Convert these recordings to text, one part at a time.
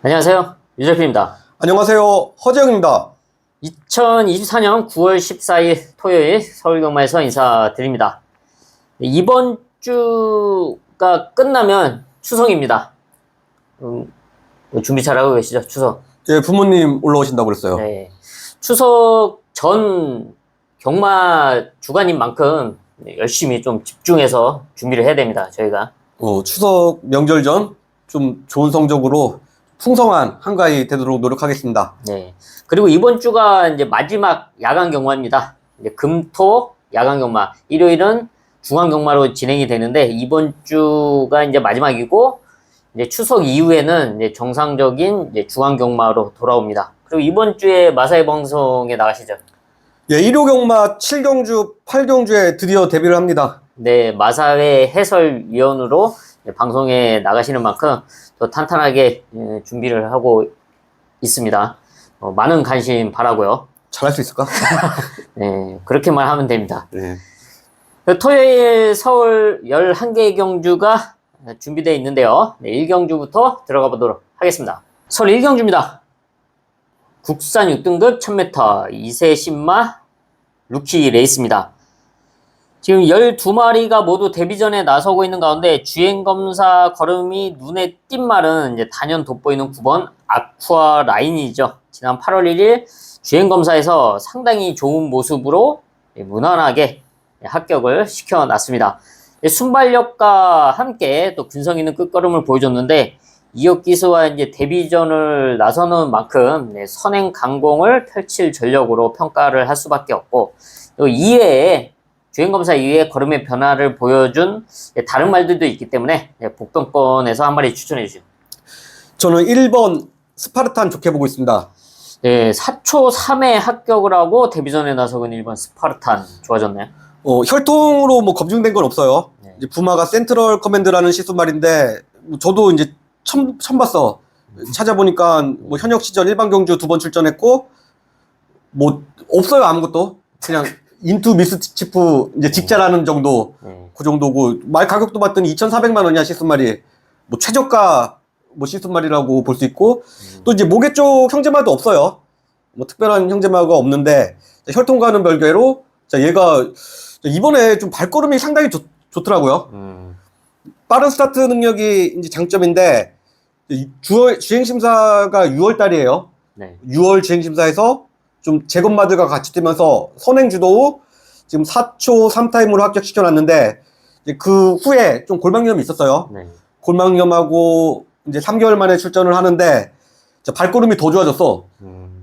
안녕하세요. 유재필입니다. 안녕하세요. 허재영입니다. 2024년 9월 14일 토요일 서울경마에서 인사드립니다. 이번 주가 끝나면 추석입니다. 준비 잘하고 계시죠? 추석. 예, 부모님 올라오신다고 그랬어요. 네. 추석 전 경마 주간인 만큼 열심히 좀 집중해서 준비를 해야 됩니다. 저희가. 추석 명절 전 좀 좋은 성적으로 풍성한 한가위 되도록 노력하겠습니다. 네. 그리고 이번 주가 이제 마지막 야간 경마입니다. 이제 금토 야간 경마. 일요일은 중간 경마로 진행이 되는데 이번 주가 이제 마지막이고 이제 추석 이후에는 이제 정상적인 이제 중간 경마로 돌아옵니다. 그리고 이번 주에 마사회 방송에 나가시죠? 예, 1호 경마 7경주, 8경주에 드디어 데뷔를 합니다. 네, 마사회 해설위원으로 방송에 나가시는 만큼 더 탄탄하게 준비를 하고 있습니다. 많은 관심 바라고요. 잘할 수 있을까? 네, 그렇게만 하면 됩니다. 네. 토요일 서울 11개 경주가 준비되어 있는데요. 네, 1경주부터 들어가 보도록 하겠습니다. 서울 1경주입니다. 국산 6등급 1000m 2세 신마 루키 레이스입니다. 지금 12마리가 모두 데뷔전에 나서고 있는 가운데 주행검사 걸음이 눈에 띈 말은 이제 단연 돋보이는 9번 아쿠아 라인이죠. 지난 8월 1일 주행검사에서 상당히 좋은 모습으로 무난하게 합격을 시켜놨습니다. 순발력과 함께 또 근성 있는 끝걸음을 보여줬는데 이역기수와 이제 데뷔전을 나서는 만큼 선행 강공을 펼칠 전력으로 평가를 할 수밖에 없고 또 이외에 주행검사 이후에 걸음의 변화를 보여준 다른 말들도 있기 때문에 복동권에서 한 마리 추천해 주시죠. 저는 1번 스파르탄 좋게 보고 있습니다. 네, 4초 3에 합격을 하고 데뷔전에 나서는 1번 스파르탄 좋아졌네요. 혈통으로 뭐 검증된 건 없어요. 네. 이제 부마가 센트럴 커맨드라는 시수말인데 저도 이제 처음 봤어. 찾아보니까 뭐 현역 시절 일반 경주 2번 출전했고 뭐 없어요 아무것도. 그냥 인투 미스치프 이제 직자라는 정도 그 정도고 말 가격도 봤더니 2,400만 원이야 시스말이. 뭐 최저가 뭐 시스말이라고 볼 수 있고 또 이제 모계 쪽 형제마도 없어요. 뭐 특별한 형제마가 없는데 혈통과는 별개로 자 얘가 이번에 좀 발걸음이 상당히 좋더라고요. 빠른 스타트 능력이 이제 장점인데 주행심사가 6월 달이에요. 네. 6월 주행심사에서 좀 재검마들과 같이 뛰면서 선행주도 후 지금 4초 3타임으로 합격시켜놨는데 이제 그 후에 좀 골망염이 있었어요. 네. 골망염하고 이제 3개월 만에 출전을 하는데 발걸음이 더 좋아졌어.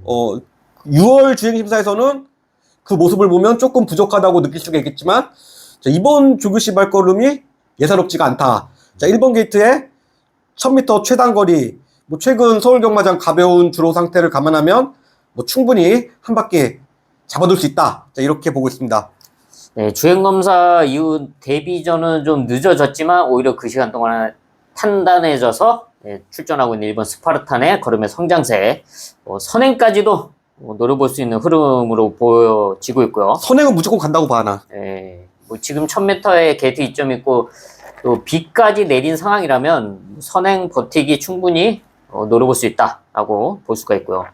6월 주행심사에서는 그 모습을 보면 조금 부족하다고 느낄 수가 있겠지만 이번 조규시 발걸음이 예사롭지가 않다. 자, 1번 게이트에 1000m 최단거리, 뭐 최근 서울경마장 가벼운 주로 상태를 감안하면 뭐 충분히 한 바퀴 잡아둘 수 있다. 자, 이렇게 보고 있습니다. 네, 주행검사 이후 데뷔전은 좀 늦어졌지만 오히려 그 시간 동안 탄단해져서 출전하고 있는 1번 스파르탄의 걸음의 성장세, 선행까지도 노려볼 수 있는 흐름으로 보여지고 있고요. 선행은 무조건 간다고 봐, 나. 뭐 지금 1000m의 게이트 이점이 있고 또 B까지 내린 상황이라면 선행 버티기 충분히 노려볼 수 있다라고 볼 수가 있고요.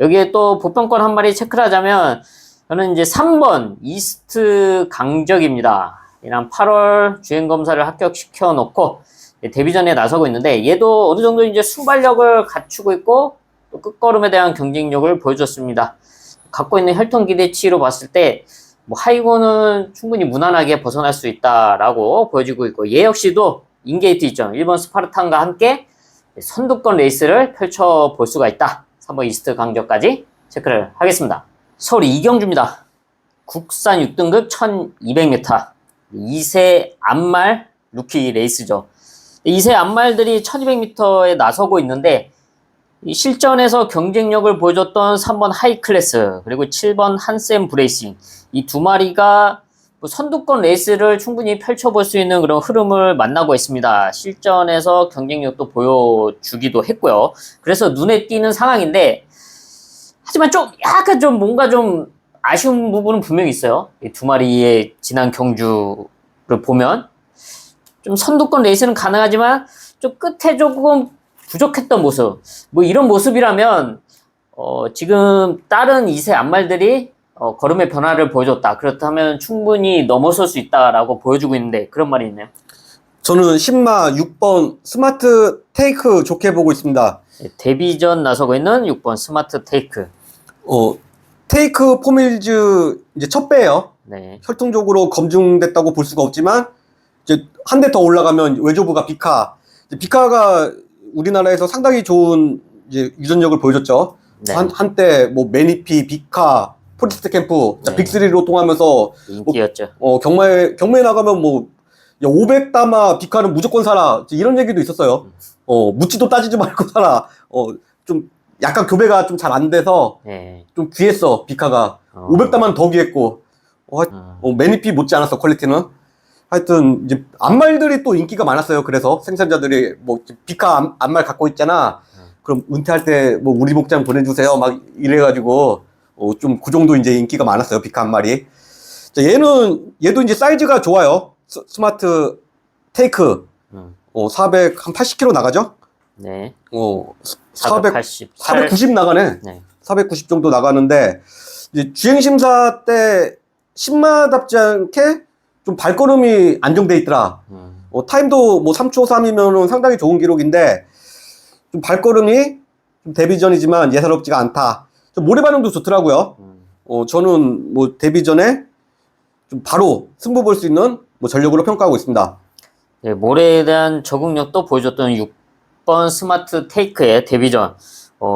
여기에 또 보편권 한 마리 체크를 하자면 저는 이제 3번 이스트 강적입니다. 지난 8월 주행검사를 합격시켜 놓고 데뷔전에 나서고 있는데 얘도 어느 정도 이제 순발력을 갖추고 있고 또 끝걸음에 대한 경쟁력을 보여줬습니다. 갖고 있는 혈통 기대치로 봤을 때 뭐 하이고는 충분히 무난하게 벗어날 수 있다라고 보여지고 있고 얘 역시도 인게이트 이점 1번 스파르탄과 함께 선두권 레이스를 펼쳐볼 수가 있다. 3번 이스트 강적까지 체크를 하겠습니다. 서울 2경주입니다. 국산 6등급 1200m 2세 암말 루키 레이스죠. 2세 암말들이 1200m에 나서고 있는데 실전에서 경쟁력을 보여줬던 3번 하이클래스 그리고 7번 한샘 브레이싱 이 두 마리가 선두권 레이스를 충분히 펼쳐볼 수 있는 그런 흐름을 만나고 있습니다. 실전에서 경쟁력도 보여주기도 했고요. 그래서 눈에 띄는 상황인데 하지만 좀 약간 좀 뭔가 좀 아쉬운 부분은 분명히 있어요. 이 두 마리의 지난 경주를 보면 좀 선두권 레이스는 가능하지만 좀 끝에 조금 부족했던 모습. 뭐 이런 모습이라면 지금 다른 2세 안말들이 걸음의 변화를 보여줬다. 그렇다면 충분히 넘어설 수 있다라고 보여주고 있는데 그런 말이 있네요. 저는 신마 6번 스마트 테이크 좋게 보고 있습니다. 네, 데뷔전 나서고 있는 6번 스마트 테이크. 테이크 포밀즈 이제 첫 배예요. 네. 혈통적으로 검증됐다고 볼 수가 없지만 이제 한 대 더 올라가면 외조부가 비카. 비카가 우리나라에서 상당히 좋은 이제 유전력을 보여줬죠. 네. 한때 뭐 매니피, 비카, 포리스트 캠프, 네. 빅3로 통하면서 인기였죠. 경매에 나가면 뭐 500담아 비카는 무조건 사라 이런 얘기도 있었어요. 묻지도 따지지 말고 사라. 좀 약간 교배가 좀 잘 안 돼서 네. 좀 귀했어 비카가. 500담은 더 귀했고 매니피 못지 않았어 퀄리티는. 하여튼 이제 안말들이 또 인기가 많았어요. 그래서 생산자들이 뭐 비카 안말 갖고 있잖아. 그럼 은퇴할 때 뭐 우리 목장 보내주세요. 막 이래가지고 좀 그 정도 이제 인기가 많았어요. 비카 안말이. 자, 얘도 이제 사이즈가 좋아요. 스마트 테이크. 480kg 나가죠? 네. 490 나가네. 네. 490 정도 나가는데 이제 주행 심사 때 신마답지 않게 좀 발걸음이 안정돼 있더라. 타임도 뭐 3초 3이면은 상당히 좋은 기록인데 좀 발걸음이 좀 데뷔 전이지만 예사롭지가 않다. 좀 모래 반응도 좋더라고요. 저는 뭐 데뷔 전에 좀 바로 승부 볼 수 있는 뭐 전력으로 평가하고 있습니다. 네, 모래에 대한 적응력도 보여줬던 6번 스마트 테이크의 데뷔전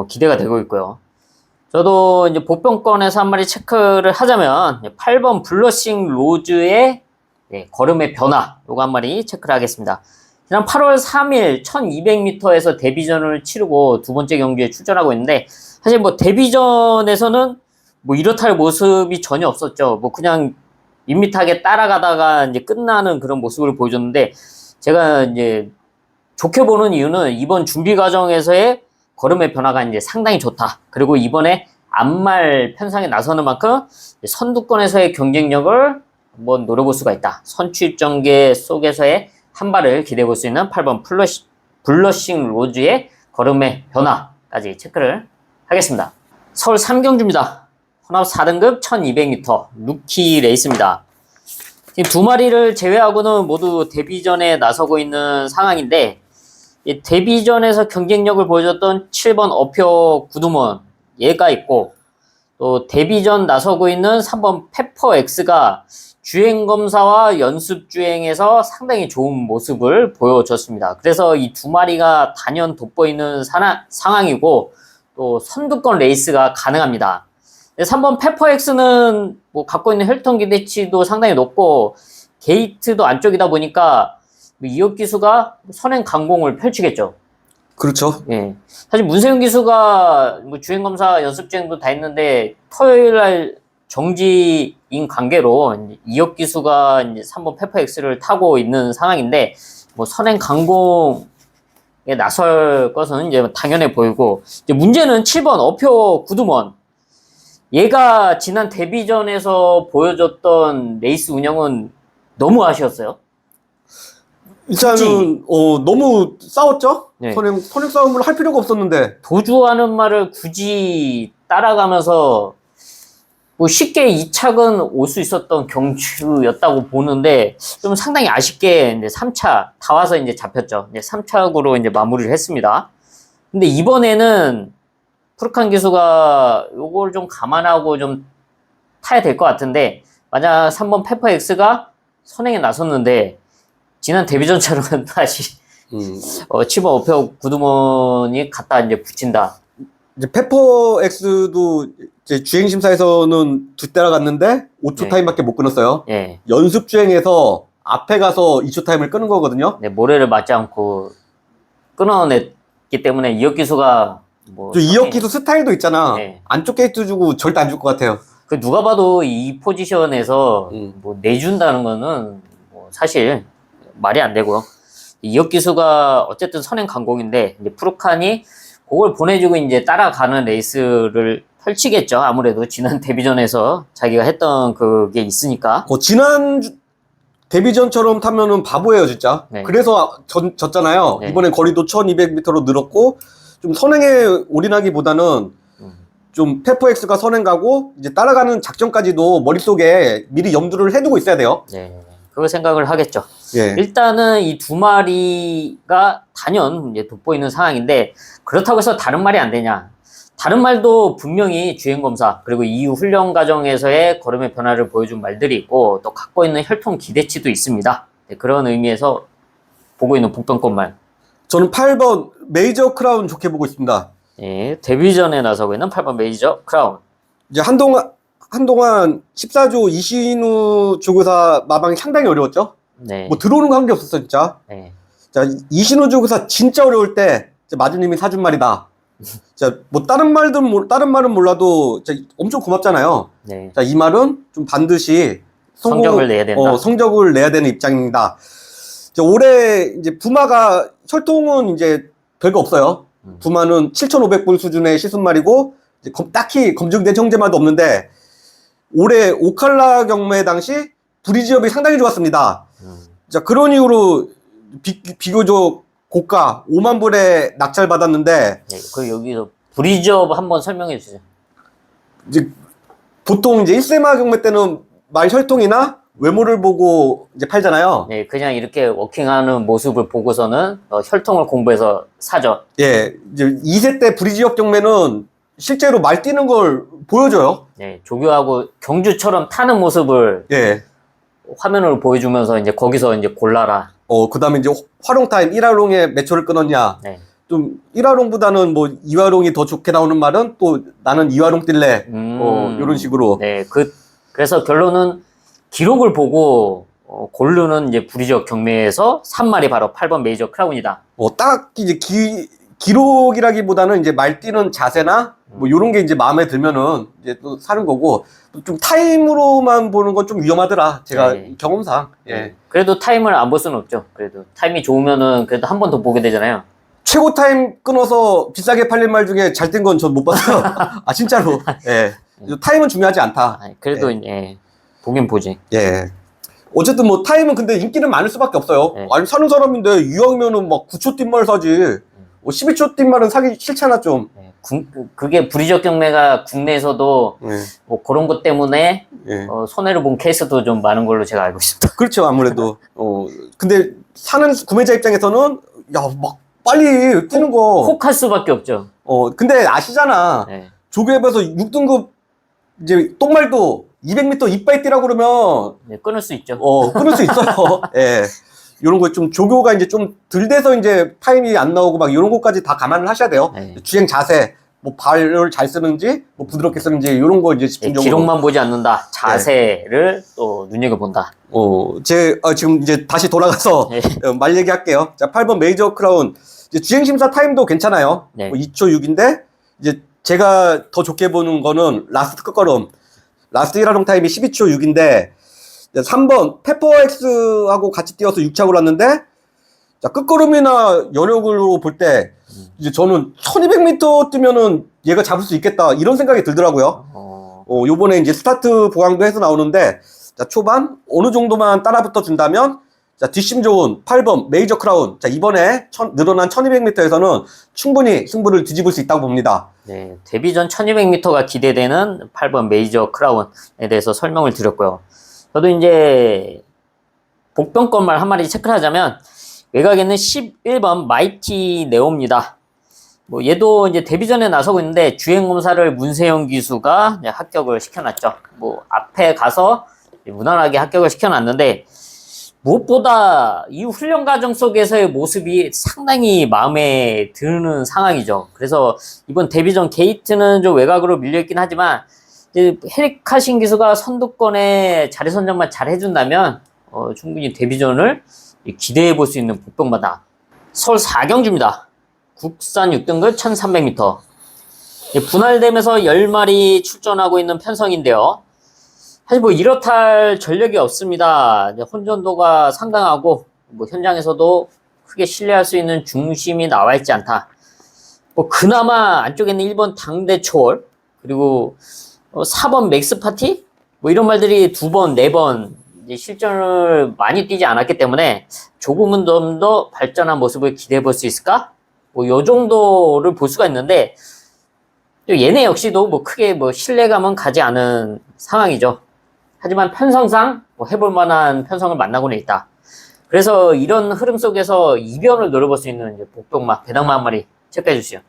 기대가 되고 있고요. 저도 이제 보병권에서 한 마리 체크를 하자면 8번 블러싱 로즈의 걸음의 변화 요거 한 마리 체크를 하겠습니다. 지난 8월 3일 1200m에서 데뷔전을 치르고 두 번째 경기에 출전하고 있는데 사실 뭐 데뷔전에서는 뭐 이렇다 할 모습이 전혀 없었죠. 뭐 그냥 밋밋하게 따라가다가 이제 끝나는 그런 모습을 보여줬는데 제가 이제 좋게 보는 이유는 이번 준비 과정에서의 걸음의 변화가 이제 상당히 좋다. 그리고 이번에 안말 편상에 나서는 만큼 선두권에서의 경쟁력을 한번 노려볼 수가 있다. 선취입 전개 속에서의 한 발을 기대해 볼 수 있는 8번 블러싱 로즈의 걸음의 변화까지 체크를 하겠습니다. 서울 3경주입니다. 혼합 4등급 1200m 루키 레이스입니다. 지금 두 마리를 제외하고는 모두 데뷔전에 나서고 있는 상황인데 데뷔전에서 경쟁력을 보여줬던 7번 어표 구두먼 얘가 있고 또 데뷔전 나서고 있는 3번 페퍼X가 주행검사와 연습주행에서 상당히 좋은 모습을 보여줬습니다. 그래서 이 두 마리가 단연 돋보이는 상황이고 또 선두권 레이스가 가능합니다. 3번 페퍼X는 뭐 갖고 있는 혈통 기대치도 상당히 높고 게이트도 안쪽이다 보니까 이혁 기수가 선행 강공을 펼치겠죠. 그렇죠. 예. 사실 문세윤 기수가 뭐 주행검사 연습주행도 다 했는데 토요일 날 정지인 관계로 이혁 기수가 이제 3번 페퍼X를 타고 있는 상황인데 뭐 선행 강공에 나설 것은 이제 당연해 보이고 이제 문제는 7번 어표 구두먼 얘가 지난 데뷔전에서 보여줬던 레이스 운영은 너무 아쉬웠어요. 일단은 너무 싸웠죠. 네. 선행 싸움을 할 필요가 없었는데 도주하는 말을 굳이 따라가면서 뭐 쉽게 2착은 올 수 있었던 경주였다고 보는데 좀 상당히 아쉽게 이제 3차 다 와서 이제 잡혔죠. 이제 3착으로 이제 마무리를 했습니다. 근데 이번에는 푸르칸 기수가 요걸 좀 감안하고 좀 타야 될 것 같은데 만약 3번 페퍼X가 선행에 나섰는데 지난 데뷔전처럼 다시 7번 어표 구두먼이 갖다 이제 붙인다. 이제 페퍼X도 이제 주행 심사에서는 두 따라갔는데 5초 네. 타임밖에 못 끊었어요. 예. 연습 주행에서 앞에 가서 2초 타임을 끄는 거거든요. 네, 모래를 맞지 않고 끊어냈기 때문에 이혁 기수가 뭐 이혁 기수 스타일도 있잖아. 네. 안쪽 게이트 주고 절대 안 줄 것 같아요. 그 누가 봐도 이 포지션에서 뭐 내준다는 거는 뭐 사실 말이 안 되고요. 이혁 기수가 어쨌든 선행 강공인데 이제 푸르칸이 그걸 보내주고 이제 따라가는 레이스를 펼치겠죠. 아무래도 지난 데뷔전에서 자기가 했던 그게 있으니까. 데뷔전처럼 타면은 바보예요, 진짜. 네. 그래서 졌잖아요. 네. 이번엔 거리도 1200m로 늘었고, 좀 선행에 올인하기보다는 좀 페퍼엑스가 선행 가고, 이제 따라가는 작전까지도 머릿속에 미리 염두를 해두고 있어야 돼요. 네. 그걸 생각을 하겠죠. 예. 일단은 이 두 마리가 단연 이제 돋보이는 상황인데, 그렇다고 해서 다른 말이 안 되냐. 다른 말도 분명히 주행검사, 그리고 이후 훈련 과정에서의 걸음의 변화를 보여준 말들이 있고, 또 갖고 있는 혈통 기대치도 있습니다. 네, 그런 의미에서 보고 있는 복병권말. 저는 8번 메이저 크라운 좋게 보고 있습니다. 예, 데뷔전에 나서고 있는 8번 메이저 크라운. 이제 한동안 14조 이신우 조교사 마방이 상당히 어려웠죠? 네. 뭐 들어오는 거 한 게 없었어, 진짜. 네. 자, 이신우 조교사 진짜 어려울 때, 마주님이 사준 말이다. 자, 뭐 다른 말은 몰라도 진짜 엄청 고맙잖아요. 네. 자, 이 말은 좀 반드시 성적을 내야 된다. 성적을 내야 되는 입장입니다. 자, 올해 이제 부마가 혈통은 이제 별거 없어요. 부마는 7,500불 수준의 시순말이고 이제 딱히 검증된 형제마도 없는데 올해 오칼라 경매 당시 브리지업이 상당히 좋았습니다. 자, 그런 이유로 비교적 고가 5만 불에 낙찰 받았는데 네, 그 여기서 브리즈업 한번 설명해 주세요. 이제 보통 이제 1세마 경매 때는 말 혈통이나 외모를 보고 이제 팔잖아요. 네, 그냥 이렇게 워킹하는 모습을 보고서는 혈통을 공부해서 사죠. 예, 이제 2세 때 브리지업 경매는 실제로 말 뛰는 걸 보여줘요. 네, 조교하고 경주처럼 타는 모습을 예. 화면으로 보여주면서 이제 거기서 이제 골라라. 그 다음에 이제 활용 타임 1화롱에 몇 초를 끊었냐. 네. 좀 1화롱보다는 뭐 2화롱이 더 좋게 나오는 말은 또 나는 2화롱 뛸래. 이런 식으로. 네, 그래서 결론은 기록을 보고 고르는 이제 브리즈업 경매에서 3마리 바로 8번 메이저 크라운이다. 딱 이제 기록이라기보다는 이제 말 뛰는 자세나 뭐 요런 게 이제 마음에 들면은 이제 또 사는 거고 좀 타임으로만 보는 건 좀 위험하더라. 제가 네. 경험상. 예. 네. 그래도 타임을 안 볼 수는 없죠. 그래도 타임이 좋으면은 그래도 한 번 더 보게 되잖아요. 최고 타임 끊어서 비싸게 팔린 말 중에 잘 뛴 건 전 못 봤어요. 아, 진짜로. 예. 타임은 중요하지 않다. 그래도 예, 보긴 보지. 예. 어쨌든 뭐 타임은 근데 인기는 많을 수밖에 없어요. 네. 아니, 사는 사람인데 이왕이면은 막 9초 뛴 말 사지. 12초 뛴 말은 사기 싫잖아, 좀. 네, 그게 브리즈업 경매가 국내에서도 예. 뭐 그런 것 때문에 예. 손해를 본 케이스도 좀 많은 걸로 제가 알고 있습니다. 그렇죠, 아무래도. 근데 사는 구매자 입장에서는, 야, 막 빨리 뛰는 거. 혹할 수밖에 없죠. 근데 아시잖아. 네. 조교협에서 6등급 이제 똥말도 200m 이빠이 뛰라고 그러면, 네, 끊을 수 있죠. 끊을 수 있어요. 예. 요런 거 좀 조교가 이제 좀 덜 돼서 이제 타임이 안 나오고 막 요런 것까지 다 감안을 하셔야 돼요. 네. 주행 자세, 뭐 발을 잘 쓰는지, 뭐 부드럽게 쓰는지 요런 거 이제 네, 집중적으로. 기록만 보지 않는다. 자세를 또 눈여겨본다. 지금 이제 다시 돌아가서 네. 말 얘기할게요. 자, 8번 메이저 크라운. 이제 주행심사 타임도 괜찮아요. 네. 뭐 2초 6인데, 이제 제가 더 좋게 보는 거는 라스트 끝걸음. 라스트 1화long 타임이 12초 6인데, 3번 페퍼엑스하고 같이 뛰어서 6차 골랐는데, 자, 끝걸음이나 연역으로 볼 때, 이제 저는 1200m 뛰면은 얘가 잡을 수 있겠다, 이런 생각이 들더라고요. 요번에 이제 스타트 보강도 해서 나오는데, 자, 초반 어느 정도만 따라붙어 준다면, 자, 뒷심 좋은 8번 메이저 크라운. 자, 이번에 늘어난 1200m에서는 충분히 승부를 뒤집을 수 있다고 봅니다. 네, 데뷔전 1200m가 기대되는 8번 메이저 크라운에 대해서 설명을 드렸고요. 저도 이제 복병권말 한 마리 체크를 하자면 외곽에는 11번 마이티 네오입니다. 뭐 얘도 이제 데뷔전에 나서고 있는데 주행검사를 문세영 기수가 합격을 시켜놨죠. 뭐 앞에 가서 무난하게 합격을 시켜놨는데 무엇보다 이 훈련 과정 속에서의 모습이 상당히 마음에 드는 상황이죠. 그래서 이번 데뷔전 게이트는 좀 외곽으로 밀려있긴 하지만 헤리카신 기수가 선두권에 자리 선정만 잘 해준다면 충분히 데뷔전을 기대해 볼 수 있는 복병마다 서울 4경주입니다. 국산 6등급 1300m 분할되면서 10마리 출전하고 있는 편성인데요. 사실 뭐 이렇다 할 전력이 없습니다. 혼전도가 상당하고 뭐 현장에서도 크게 신뢰할 수 있는 중심이 나와 있지 않다. 뭐 그나마 안쪽에는 1번 당대초월 그리고 4번 맥스파티 뭐 이런 말들이 2번, 4번 이제 실전을 많이 뛰지 않았기 때문에 조금은 좀 더 발전한 모습을 기대해 볼 수 있을까? 뭐 요 정도를 볼 수가 있는데 또 얘네 역시도 뭐 크게 뭐 신뢰감은 가지 않은 상황이죠. 하지만 편성상 뭐 해볼 만한 편성을 만나고는 있다. 그래서 이런 흐름 속에서 이변을 노려볼 수 있는 이제 복동마, 배당마 한 마리 체크해 주시죠.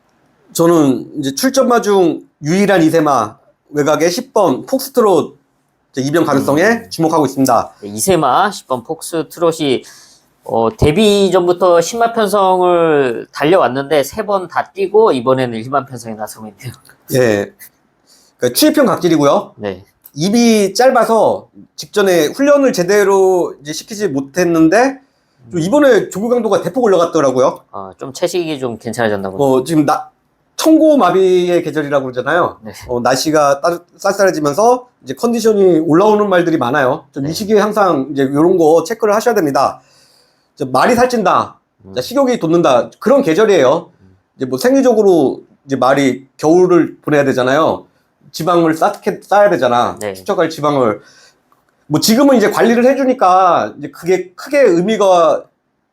저는 이제 출전마 중 유일한 이세마 외곽의 10번 폭스트롯 이변 가능성에 주목하고 있습니다. 이세마 10번 폭스 트롯이 데뷔 전부터 신마 편성을 달려왔는데 3번 다 뛰고 이번에는 일반 편성에 나서고 있네요. 예. 그러니까 추입형 각질이고요. 네. 입이 짧아서 직전에 훈련을 제대로 이제 시키지 못했는데 좀 이번에 조교 강도가 대폭 올라갔더라고요. 좀 채식이 좀 괜찮아졌나 보네. 지금 청고마비의 계절이라고 그러잖아요. 네. 날씨가 쌀쌀해지면서 이제 컨디션이 올라오는 말들이 많아요. 이 시기에 항상 이제 이런 거 체크를 하셔야 됩니다. 말이 살찐다, 식욕이 돋는다 그런 계절이에요. 이제 뭐 생리적으로 이제 말이 겨울을 보내야 되잖아요. 지방을 쌓아야 되잖아. 네. 축적할 지방을. 뭐 지금은 이제 관리를 해주니까 이제 그게 크게 의미가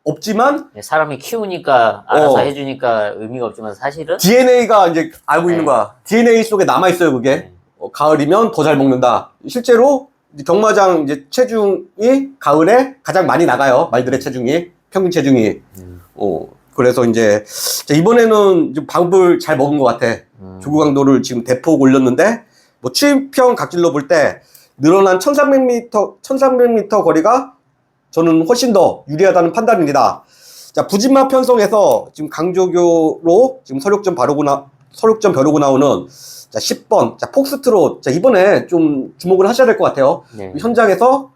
없지만 사람이 키우니까 알아서 해주니까 의미가 없지만 사실은 DNA가 이제 알고 있는 거야. DNA 속에 남아 있어요, 그게. 가을이면 더 잘 먹는다. 실제로 이제 경마장 이제 체중이 가을에 가장 많이 나가요. 말들의 체중이 평균 체중이. 그래서 이제 이번에는 좀 밥을 잘 먹은 것 같아. 조구 강도를 지금 대폭 올렸는데 뭐 추입형 각질로 볼 때 늘어난 1300m 거리가 저는 훨씬 더 유리하다는 판단입니다. 자, 부진마 편성에서 지금 강조교로 지금 서력점 벼르고 나오는 자, 10번. 자, 폭스트롯. 자, 이번에 좀 주목을 하셔야 될 것 같아요. 네. 현장에서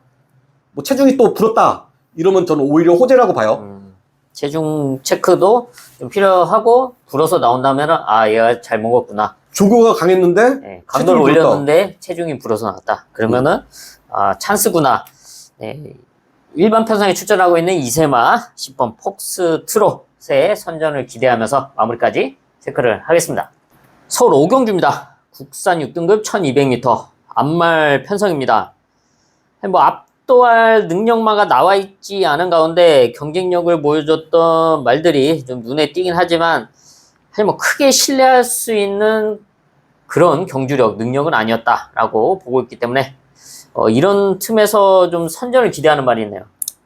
뭐 체중이 또 불었다. 이러면 저는 오히려 호재라고 봐요. 체중 체크도 좀 필요하고 불어서 나온다면 얘가 잘 먹었구나. 조교가 강했는데 네, 강도를 올렸는데 체중이 불어서 나왔다. 그러면은 찬스구나. 네, 일반 편성에 출전하고 있는 이세마 10번 폭스 트롯의 선전을 기대하면서 마무리까지 체크를 하겠습니다. 서울 오경주입니다. 국산 6등급 1200m 앞말 편성입니다. 뭐 압도할 능력마가 나와 있지 않은 가운데 경쟁력을 보여줬던 말들이 좀 눈에 띄긴 하지만 사실 뭐 크게 신뢰할 수 있는 그런 경주력, 능력은 아니었다라고 보고 있기 때문에 이런 틈에서 좀 선전을 기대하는 말이 있네요.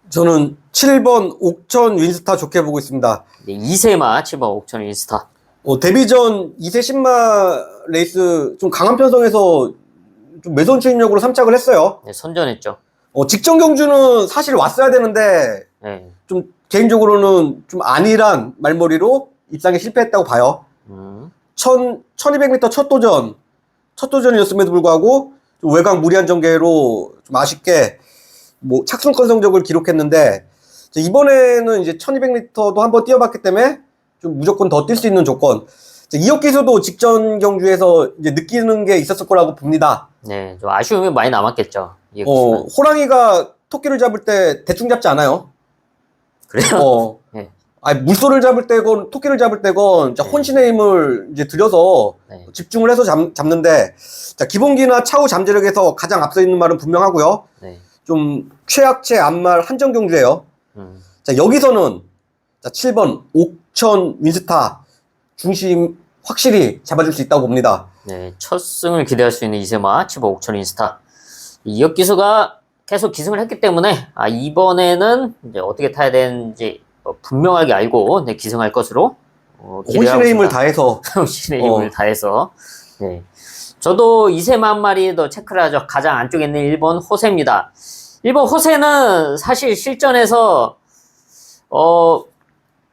저는 7번 옥천 윈스타 좋게 보고 있습니다. 네, 이세마 7번 옥천 윈스타. 데뷔 전 2세 신마 레이스 좀 강한 편성에서 좀 매선 추임력으로 삼착을 했어요. 네, 선전했죠. 직전 경주는 사실 왔어야 되는데 네. 좀 개인적으로는 좀 안일한 말머리로 입상에 실패했다고 봐요. 1200m 첫 도전이었음에도 불구하고 좀 외곽 무리한 전개로 좀 아쉽게 뭐 착순권 성적을 기록했는데 이번에는 이제 1200m도 한번 뛰어봤기 때문에 좀 무조건 더 뛸 수 있는 조건. 이혁 기수도 직전 경주에서 이제 느끼는 게 있었을 거라고 봅니다. 네, 좀 아쉬움이 많이 남았겠죠. 호랑이가 토끼를 잡을 때 대충 잡지 않아요. 그래요? 네. 물소를 잡을 때건 토끼를 잡을 때건 혼신의 힘을 이제 들여서 집중을 해서 잡는데 자, 기본기나 차후 잠재력에서 가장 앞서 있는 말은 분명하고요. 좀 최악체 앞말 한정 경주예요. 자, 여기서는 자, 7번 옥천 윈스타 중심 확실히 잡아줄 수 있다고 봅니다. 네, 첫 승을 기대할 수 있는 이세마 7번 옥천 윈스타. 이혁 기수가 계속 기승을 했기 때문에 이번에는 이제 어떻게 타야 되는지 분명하게 알고 기승할 것으로 혼신의 힘을 다해서 혼신의 힘을 다해서 네. 저도 이세마 한 마리 더 체크를 하죠. 가장 안쪽에 있는 1번 호세입니다. 1번 호세는 사실 실전에서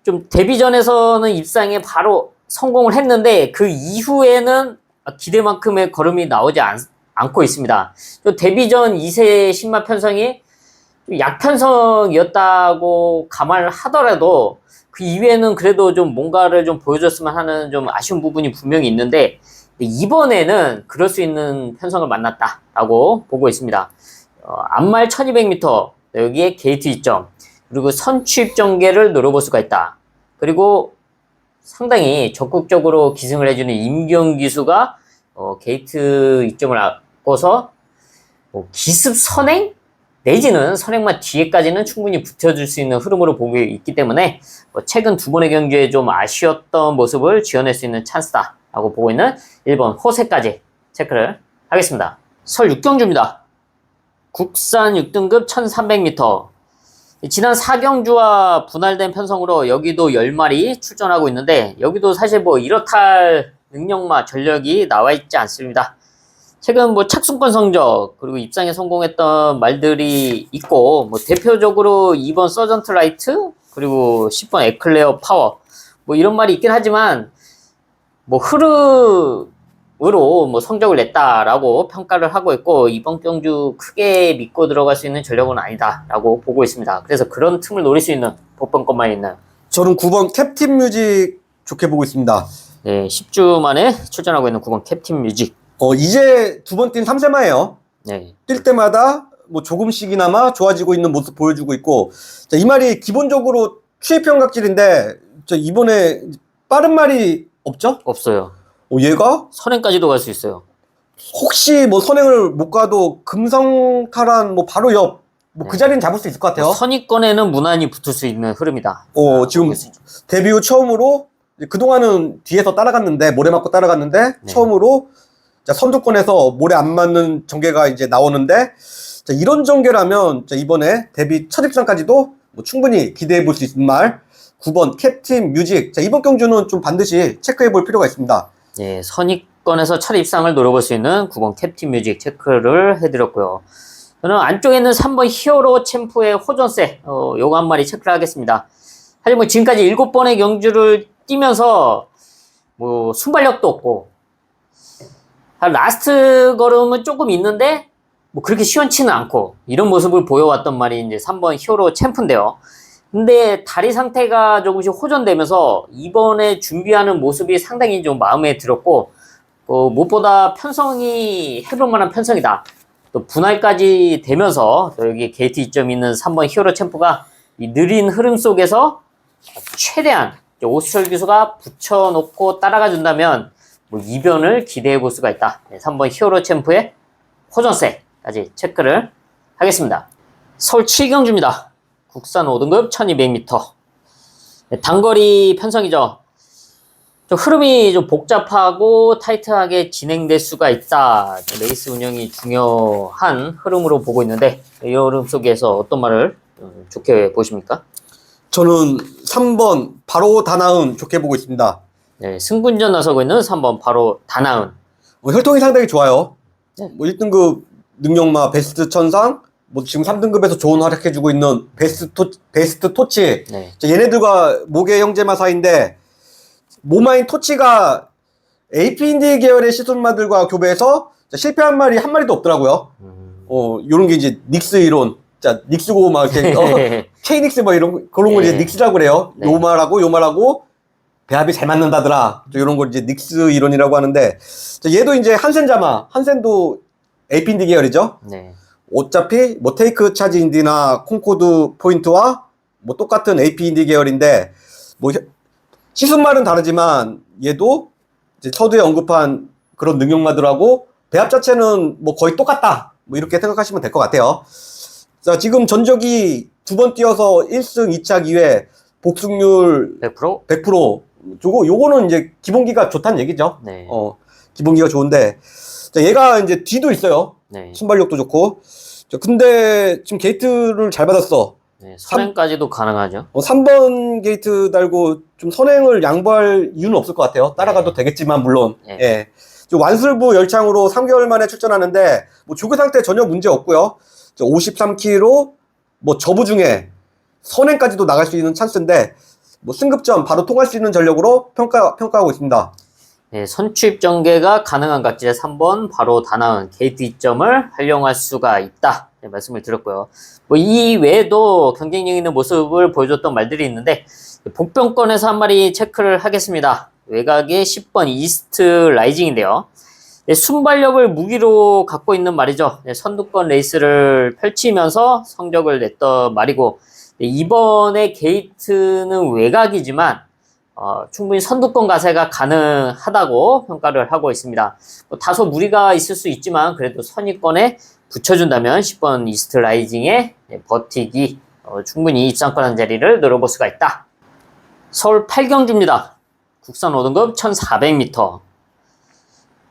좀 데뷔전에서는 입상에 바로 성공을 했는데 그 이후에는 기대만큼의 걸음이 나오지 않고 있습니다. 또 데뷔전 2세 신마 편성이 약편성이었다고 감안을 하더라도 그 이후에는 그래도 좀 뭔가를 좀 보여줬으면 하는 좀 아쉬운 부분이 분명히 있는데 이번에는 그럴 수 있는 편성을 만났다라고 보고 있습니다. 앞말 1200m 여기에 게이트 이점 그리고 선취입 전개를 노려볼 수가 있다. 그리고 상당히 적극적으로 기승을 해주는 임경 기수가 게이트 이점을 앞서서 기습 선행 내지는 선행마 뒤에까지는 충분히 붙여줄 수 있는 흐름으로 보고 있기 때문에 최근 두 번의 경기에 좀 아쉬웠던 모습을 지어낼 수 있는 찬스다라고 보고 있는 1번 호세까지 체크를 하겠습니다. 설 6경주입니다. 국산 6등급 1300m. 지난 4경주와 분할된 편성으로 여기도 10마리 출전하고 있는데 여기도 사실 뭐 이렇다 능력마 전력이 나와 있지 않습니다. 최근 뭐 착순권 성적 그리고 입상에 성공했던 말들이 있고 뭐 대표적으로 2번 서전트 라이트 그리고 10번 에클레어 파워 뭐 이런 말이 있긴 하지만 뭐 흐름으로 뭐 성적을 냈다라고 평가를 하고 있고 이번 경주 크게 믿고 들어갈 수 있는 전력은 아니다라고 보고 있습니다. 그래서 그런 틈을 노릴 수 있는 복권권만 있는 저는 9번 캡틴 뮤직 좋게 보고 있습니다. 네, 10주 만에 출전하고 있는 9번 캡틴 뮤직. 이제 두 번 뛴 3세마예요. 네. 뛸 때마다 뭐 조금씩이나마 좋아지고 있는 모습 보여주고 있고, 자, 이 말이 기본적으로 추입형각질인데, 이번에 빠른 말이 없죠? 없어요. 얘가 선행까지도 갈 수 있어요. 혹시 뭐 선행을 못 가도 금성탈환 뭐 바로 옆, 뭐 그 네. 자리는 잡을 수 있을 것 같아요. 선위권에는 무난히 붙을 수 있는 흐름이다. 지금 데뷔 후 처음으로, 그동안은 뒤에서 따라갔는데, 모래 맞고 따라갔는데, 네. 처음으로 자, 선두권에서 모래 안 맞는 전개가 이제 나오는데, 자, 이런 전개라면 자, 이번에 데뷔 첫 입상까지도 뭐 충분히 기대해 볼 수 있는 말. 9번 캡틴 뮤직. 자, 이번 경주는 좀 반드시 체크해 볼 필요가 있습니다. 네, 선위권에서 첫 입상을 노려볼 수 있는 9번 캡틴 뮤직 체크를 해드렸고요. 저는 안쪽에 있는 3번 히어로 챔프의 호전세, 요거 한 마리 체크를 하겠습니다. 사실 뭐 지금까지 7번의 경주를 뛰면서 뭐 순발력도 없고, 라스트 걸음은 조금 있는데 뭐 그렇게 시원치는 않고 이런 모습을 보여왔던 말이 이제 3번 히어로 챔프인데요. 근데 다리 상태가 조금씩 호전되면서 이번에 준비하는 모습이 상당히 좀 마음에 들었고 무엇보다 편성이 해볼 만한 편성이다. 또 분할까지 되면서 또 여기 게이트 이점이 있는 3번 히어로 챔프가 이 느린 흐름 속에서 최대한 오수철 교수가 붙여놓고 따라가 준다면 뭐 이변을 기대해 볼 수가 있다. 3번 히어로 챔프의 호전세까지 체크를 하겠습니다. 서울 7경주입니다. 국산 5등급 1200m. 단거리 편성이죠. 좀 흐름이 좀 복잡하고 타이트하게 진행될 수가 있다. 레이스 운영이 중요한 흐름으로 보고 있는데 이 흐름 속에서 어떤 말을 좋게 보십니까? 저는 3번 바로 다나은 좋게 보고 있습니다. 네, 승분전 나서고 있는 3번 바로 다나은. 혈통이 상당히 좋아요. 네. 뭐 1등급 능력마 베스트 천상, 뭐 지금 3등급에서 좋은 활약해주고 있는 베스트 토치. 네. 자, 얘네들과 모계 형제마 사이인데, 모마인 토치가 AP인디 계열의 시술마들과 교배해서 자, 실패한 말이 한 마리도 없더라고요. 요런 게 이제 닉스 이론. 자, 닉스고 막 이렇게, K닉스 뭐 그런 거 이제 닉스라고 그래요. 네. 요 말하고 배합이 잘 맞는다더라. 이런 걸 이제 닉스 이론이라고 하는데, 자, 얘도 이제 한센도 AP인디 계열이죠. 네. 어차피 뭐 테이크 차지 인디나 콩코드 포인트와 뭐 똑같은 AP인디 계열인데, 뭐 시순말은 다르지만 얘도 이제 서두에 언급한 그런 능력마들하고 배합 자체는 뭐 거의 똑같다. 뭐 이렇게 생각하시면 될 것 같아요. 자, 지금 전적이 두 번 뛰어서 1승 2착 2회 복승률 100%? 100%. 요거는 이제 기본기가 좋다는 얘기죠. 네. 기본기가 좋은데. 자, 얘가 이제 뒤도 있어요. 네. 순발력도 좋고. 자, 근데 지금 게이트를 잘 받았어. 네. 선행까지도 가능하죠. 3번 게이트 달고 좀 선행을 양보할 이유는 없을 것 같아요. 따라가도 되겠지만, 물론. 네. 예. 완술부 열창으로 3개월 만에 출전하는데, 뭐 조교 상태 전혀 문제 없고요. 53kg, 뭐 저부 중에 선행까지도 나갈 수 있는 찬스인데, 뭐 승급전 바로 통할 수 있는 전력으로 평가하고 있습니다. 네, 선취입 전개가 가능한 각질의 3번 바로 다나은 게이트 이점을 활용할 수가 있다. 네, 말씀을 드렸고요. 뭐 이 외에도 경쟁력 있는 모습을 보여줬던 말들이 있는데 복병권에서 한 마리 체크를 하겠습니다. 외곽의 10번 이스트 라이징인데요. 네, 순발력을 무기로 갖고 있는 말이죠. 네, 선두권 레이스를 펼치면서 성적을 냈던 말이고 네, 이번에 게이트는 외곽이지만 충분히 선두권 가세가 가능하다고 평가를 하고 있습니다. 다소 무리가 있을 수 있지만 그래도 선위권에 붙여준다면 10번 이스트 라이징에 버티기 충분히 입상권한 자리를 노려볼 수가 있다. 서울 8경주입니다. 국산 5등급 1400m.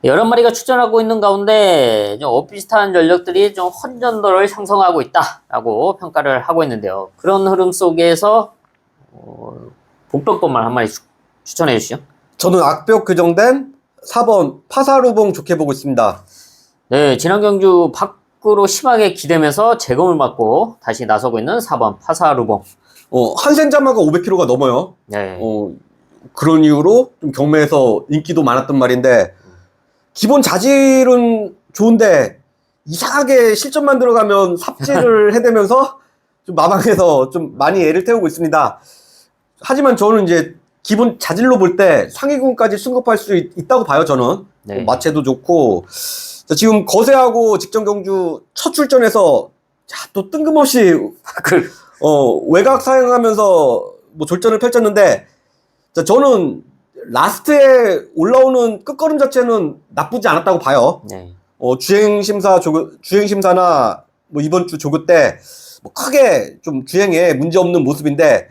여러 마리가 출전하고 있는 가운데 좀 엇비슷한 전력들이 좀 혼전도를 형성하고 있다라고 평가를 하고 있는데요. 그런 흐름 속에서 복병권만 한 마리 추천해 주시죠. 저는 악벽 교정된 4번 파사루봉 좋게 보고 있습니다. 네, 지난 경주 밖으로 심하게 기대면서 재검을 맞고 다시 나서고 있는 4번 파사루봉. 한센자마가 500kg가 넘어요. 네. 그런 이유로 좀 경매에서 인기도 많았던 말인데, 기본 자질은 좋은데 이상하게 실전만 들어가면 삽질을 해대면서 좀 마방에서 좀 많이 애를 태우고 있습니다. 하지만 저는 이제 기본 자질로 볼 때 상위군까지 승급할 수 있다고 봐요, 저는. 네. 마체도 좋고. 자, 지금 거세하고 직전 경주 첫 출전에서 또 뜬금없이 외곽 사용하면서 뭐 졸전을 펼쳤는데, 자, 저는 라스트에 올라오는 끝걸음 자체는 나쁘지 않았다고 봐요. 네. 주행심사나 뭐 이번 주 조교 때 뭐 크게 좀 주행에 문제 없는 모습인데,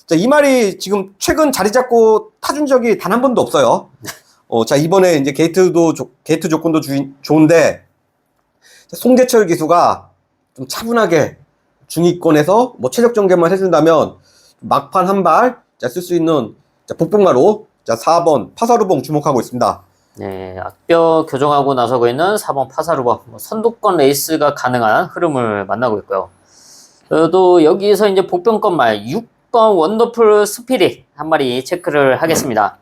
자, 이 말이 지금 최근 자리 잡고 타준 적이 단 한 번도 없어요. 자, 이번에 이제 게이트 조건도 좋은데, 자, 송재철 기수가 좀 차분하게 중위권에서 뭐 최적 정계만 해준다면 막판 한 발 쓸 수 있는 복병마로 4번 파사루봉 주목하고 있습니다. 네, 악벽 교정하고 나서고 있는 4번 파사루봉. 선두권 레이스가 가능한 흐름을 만나고 있고요. 또 여기에서 이제 복병권말 6번 원더풀 스피릿 한 마리 체크를 하겠습니다.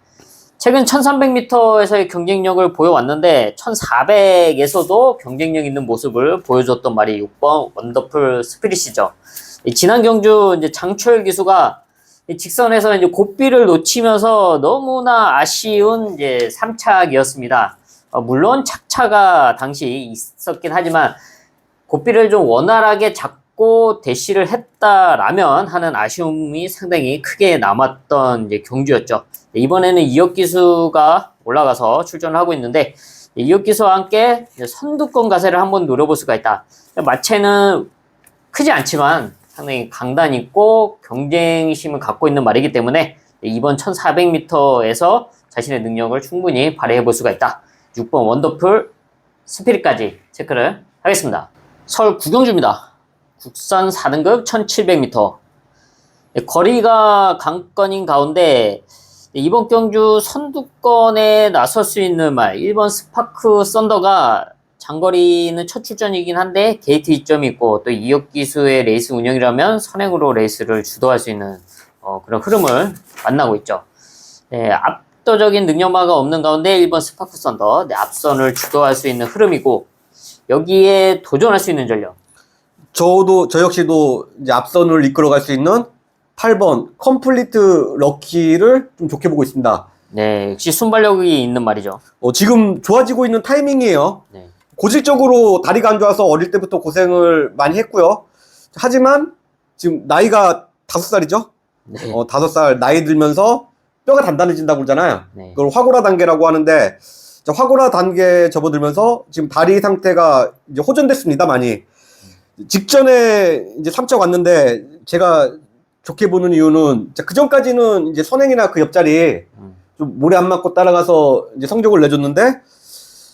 최근 1300m에서의 경쟁력을 보여왔는데 1400에서도 경쟁력 있는 모습을 보여줬던 말이 6번 원더풀 스피릿이죠. 지난 경주 이제 장철 기수가 직선에서 이제 고비를 놓치면서 너무나 아쉬운 이제 3착이었습니다. 물론 착차가 당시 있었긴 하지만 고비를 좀 원활하게 잡고 대시를 했다라면 하는 아쉬움이 상당히 크게 남았던 이제 경주였죠. 이번에는 이혁 기수가 올라가서 출전을 하고 있는데, 이혁 기수와 함께 선두권 가세를 한번 노려볼 수가 있다. 마체는 크지 않지만 상당히 강단 있고 경쟁심을 갖고 있는 말이기 때문에 이번 1400m에서 자신의 능력을 충분히 발휘해 볼 수가 있다. 6번 원더풀 스피릿까지 체크를 하겠습니다. 서울 구경주입니다. 국산 4등급 1700m. 거리가 강건인 가운데 이번 경주 선두권에 나설 수 있는 말 1번 스파크 썬더가 장거리는 첫 출전이긴 한데 게이트 이점이 있고 또 이혁 기수의 레이스 운영이라면 선행으로 레이스를 주도할 수 있는 그런 흐름을 만나고 있죠. 네, 압도적인 능력마가 없는 가운데 1번 스파크 썬더 앞선을 주도할 수 있는 흐름이고 여기에 도전할 수 있는 전력. 저 역시도 이제 앞선을 이끌어갈 수 있는 8번 컴플리트 럭키를 좀 좋게 보고 있습니다. 네, 역시 순발력이 있는 말이죠. 지금 좋아지고 있는 타이밍이에요. 네. 고질적으로 다리가 안 좋아서 어릴 때부터 고생을 많이 했고요. 하지만 지금 나이가 5살이죠? 네. 5살 나이 들면서 뼈가 단단해진다고 그러잖아요. 네. 그걸 화고라 단계라고 하는데, 화고라 단계 접어들면서 지금 다리 상태가 이제 호전됐습니다, 많이. 직전에 이제 3차 왔는데, 제가 좋게 보는 이유는, 그 전까지는 이제 선행이나 그 옆자리, 좀 모래 안 맞고 따라가서 이제 성적을 내줬는데,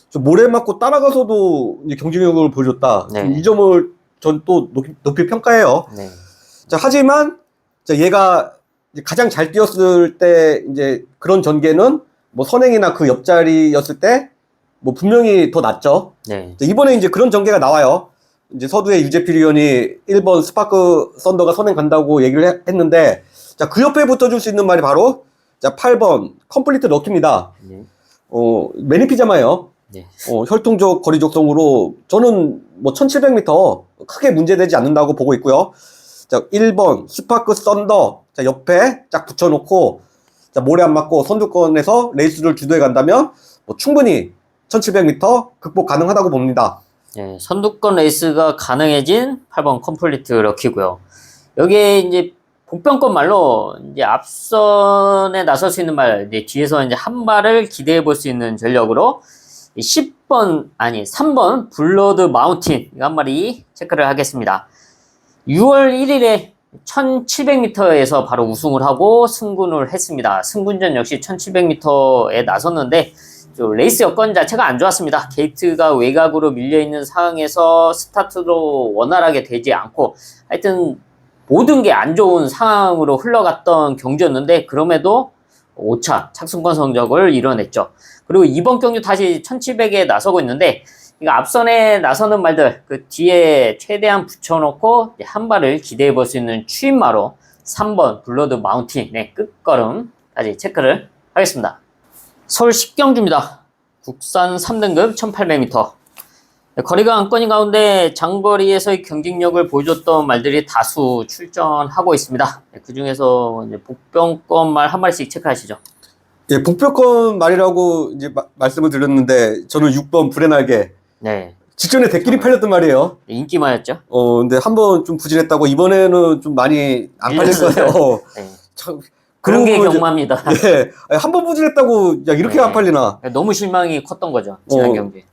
좀 모래 맞고 따라가서도 이제 경쟁력을 보여줬다. 네. 이 점을 전 또 높이 평가해요. 네. 하지만, 얘가 이제 가장 잘 뛰었을 때, 이제 그런 전개는 뭐 선행이나 그 옆자리였을 때, 뭐 분명히 더 낫죠. 네. 이번에 이제 그런 전개가 나와요. 이제 서두의 유재필 의원이 1번 스파크 썬더가 선행 간다고 얘기를 했는데, 그 옆에 붙어줄 수 있는 말이 바로, 8번 컴플리트 럭키입니다. 네. 매니피자마예요. 네. 혈통적 거리 적성으로 저는 뭐 1700m 크게 문제되지 않는다고 보고 있고요. 1번 스파크 썬더 옆에 쫙 붙여놓고 모래 안 맞고 선두권에서 레이스를 주도해 간다면 뭐 충분히 1700m 극복 가능하다고 봅니다. 네, 선두권 레이스가 가능해진 8번 컴플리트 럭키고요. 여기에 이제 복병권 말로 이제 앞선에 나설 수 있는 말, 이제 뒤에서 이제 한 발을 기대해 볼 수 있는 전력으로 3번 블러드 마운틴 이거 한 마리 체크를 하겠습니다. 6월 1일에 1700m에서 바로 우승을 하고 승군을 했습니다. 승군전 역시 1700m에 나섰는데 레이스 여건 자체가 안 좋았습니다. 게이트가 외곽으로 밀려있는 상황에서 스타트도 원활하게 되지 않고 하여튼 모든 게 안 좋은 상황으로 흘러갔던 경기였는데 그럼에도 5차 착승권 성적을 이뤄냈죠. 그리고 이번 경기 다시 1700에 나서고 있는데 이거 앞선에 나서는 말들 그 뒤에 최대한 붙여놓고 한 발을 기대해 볼 수 있는 추임마로 3번 블러드 마운틴의 끝걸음까지 체크를 하겠습니다. 서울 10경주입니다. 국산 3등급 1800m. 거리가 안건인 가운데 장거리에서의 경쟁력을 보여줬던 말들이 다수 출전하고 있습니다. 그 중에서 복병권 말 한 마리씩 체크하시죠. 예, 복병권 말이라고 이제 말씀을 드렸는데 저는 6번 불의 날개. 네. 직전에 대끼리 팔렸단 말이에요. 인기마였죠. 근데 한번 좀 부진했다고 이번에는 좀 많이 안 팔릴 거예요. 네. 참 그런 게 경마입니다. 예, 한번 부진했다고 야 이렇게 네. 안 팔리나? 너무 실망이 컸던 거죠. 지난 경기.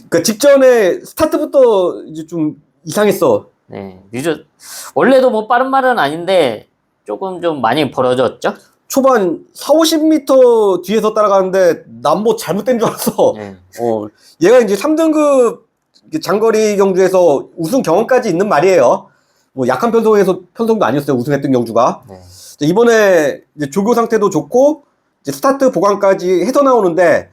그러니까 직전에 스타트부터 이제 좀 이상했어. 네, 원래도 뭐 빠른 말은 아닌데 조금 좀 많이 벌어졌죠. 초반 4, 50m 뒤에서 따라가는데 난 뭐 잘못된 줄 알았어. 네. 얘가 이제 3등급 장거리 경주에서 우승 경험까지 있는 말이에요. 뭐 약한 편성도 아니었어요. 우승했던 경주가. 네. 이번에 이제 조교 상태도 좋고 이제 스타트 보강까지 해서 나오는데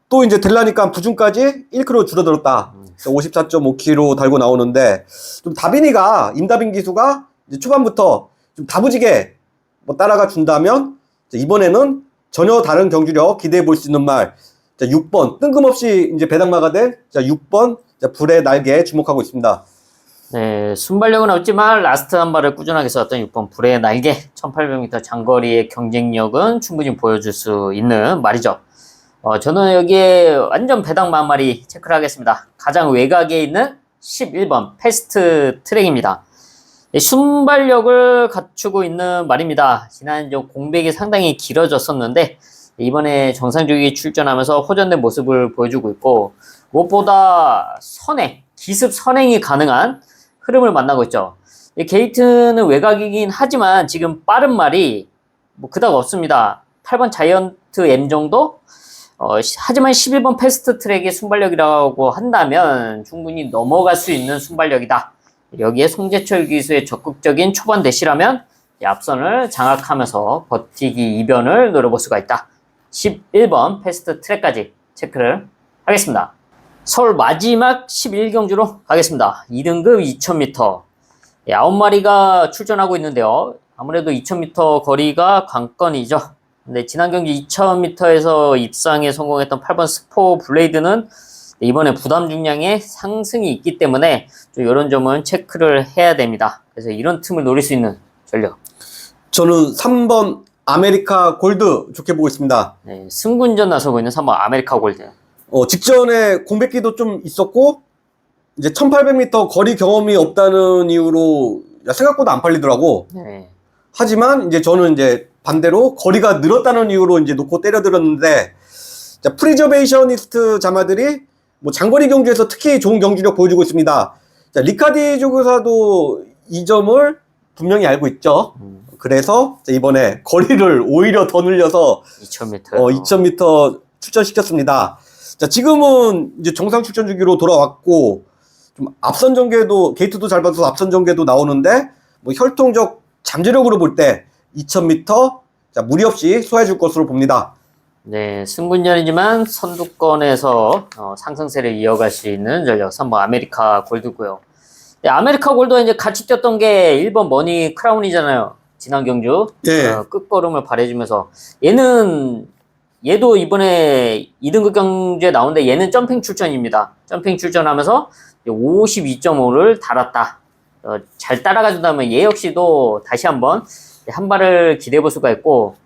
또 이제 되려니까 부중까지 1kg 줄어들었다. 54.5kg 달고 나오는데 좀 다빈이가 임다빈 기수가 이제 초반부터 좀 다부지게 뭐 따라가 준다면 이번에는 전혀 다른 경주력 기대해 볼 수 있는 말 6번 뜬금없이 이제 배당마가 된 6번 불의 날개에 주목하고 있습니다. 네, 순발력은 없지만 라스트 한 발을 꾸준하게 쐈던 6번 불의 날개 1800m 장거리의 경쟁력은 충분히 보여줄 수 있는 말이죠. 저는 여기에 완전 배당마 한 마리 체크를 하겠습니다. 가장 외곽에 있는 11번 패스트 트랙입니다. 순발력을 갖추고 있는 말입니다. 지난 공백이 상당히 길어졌었는데 이번에 정상적이 출전하면서 호전된 모습을 보여주고 있고 무엇보다 기습 선행이 가능한 흐름을 만나고 있죠. 게이트는 외곽이긴 하지만 지금 빠른 말이 뭐 그닥 없습니다. 8번 자이언트 M 정도? 하지만 11번 패스트 트랙의 순발력이라고 한다면 충분히 넘어갈 수 있는 순발력이다. 여기에 송재철 기수의 적극적인 초반 대시라면 앞선을 장악하면서 버티기 이변을 노려볼 수가 있다. 11번 패스트 트랙까지 체크를 하겠습니다. 서울 마지막 11경주로 가겠습니다. 2등급 2000m 9마리가 출전하고 있는데요. 아무래도 2000m 거리가 관건이죠. 근데 지난 경기 2000m에서 입상에 성공했던 8번 스포 블레이드는 이번에 부담 중량의 상승이 있기 때문에 좀 이런 점은 체크를 해야 됩니다. 그래서 이런 틈을 노릴 수 있는 전력. 저는 3번 아메리카 골드 좋게 보고 있습니다. 네, 승군전 나서고 있는 3번 아메리카 골드. 직전에 공백기도 좀 있었고 이제 1800m 거리 경험이 없다는 이유로 생각보다 안 팔리더라고. 네. 하지만 이제 저는 이제 반대로 거리가 늘었다는 이유로 이제 놓고 때려들었는데 프리저베이셔니스트 자마들이 뭐 장거리 경주에서 특히 좋은 경주력 보여주고 있습니다. 리카디 조교사도 이 점을 분명히 알고 있죠. 그래서 이번에 거리를 오히려 더 늘려서 2000m. 2000m 출전시켰습니다. 지금은 이제 정상 출전 주기로 돌아왔고 좀 앞선 전개도 게이트도 잘 받아서 앞선 전개도 나오는데 뭐 혈통적 잠재력으로 볼 때 2000m 무리 없이 소화해줄 것으로 봅니다. 네, 승군전이지만 선두권에서 상승세를 이어갈 수 있는 전력 3번 아메리카 골드고요. 네, 아메리카 골드가 이제 같이 뛰었던 게 1번 머니 크라운이잖아요. 지난 경주. 예. 끝걸음을 발해주면서 얘도 이번에 2등급 경주에 나오는데 얘는 점핑 출전입니다. 점핑 출전하면서 52.5를 달았다. 잘 따라가 준다면 얘 역시도 다시 한번 한 발을 기대해 볼 수가 있고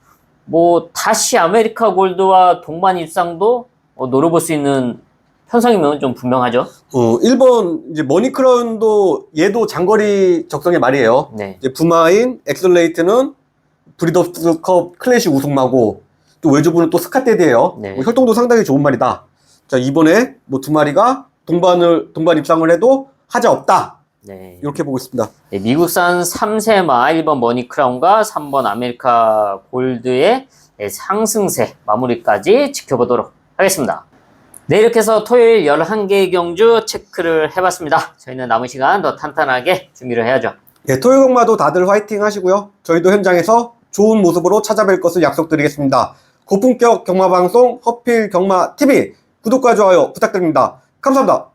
뭐 다시 아메리카 골드와 동반 입상도 노려볼 수 있는 편성이면 좀 분명하죠. 1번 이제 머니크라운도 얘도 장거리 적성의 말이에요. 네. 이제 부마인 엑셀레이트는 브리더스컵 클래식 우승마고 또 외주부는 또 스카테드예요. 네. 혈통도 상당히 좋은 말이다. 자, 이번에 뭐 두 마리가 동반 입상을 해도 하자 없다. 네. 이렇게 보고 있습니다. 네, 미국산 3세마 1번 머니크라운과 3번 아메리카 골드의 네, 상승세 마무리까지 지켜보도록 하겠습니다. 네, 이렇게 해서 토요일 11개의 경주 체크를 해봤습니다. 저희는 남은 시간 더 탄탄하게 준비를 해야죠. 네, 토요일 경마도 다들 화이팅 하시고요. 저희도 현장에서 좋은 모습으로 찾아뵐 것을 약속드리겠습니다. 고품격 경마방송 허필 경마 TV 구독과 좋아요 부탁드립니다. 감사합니다.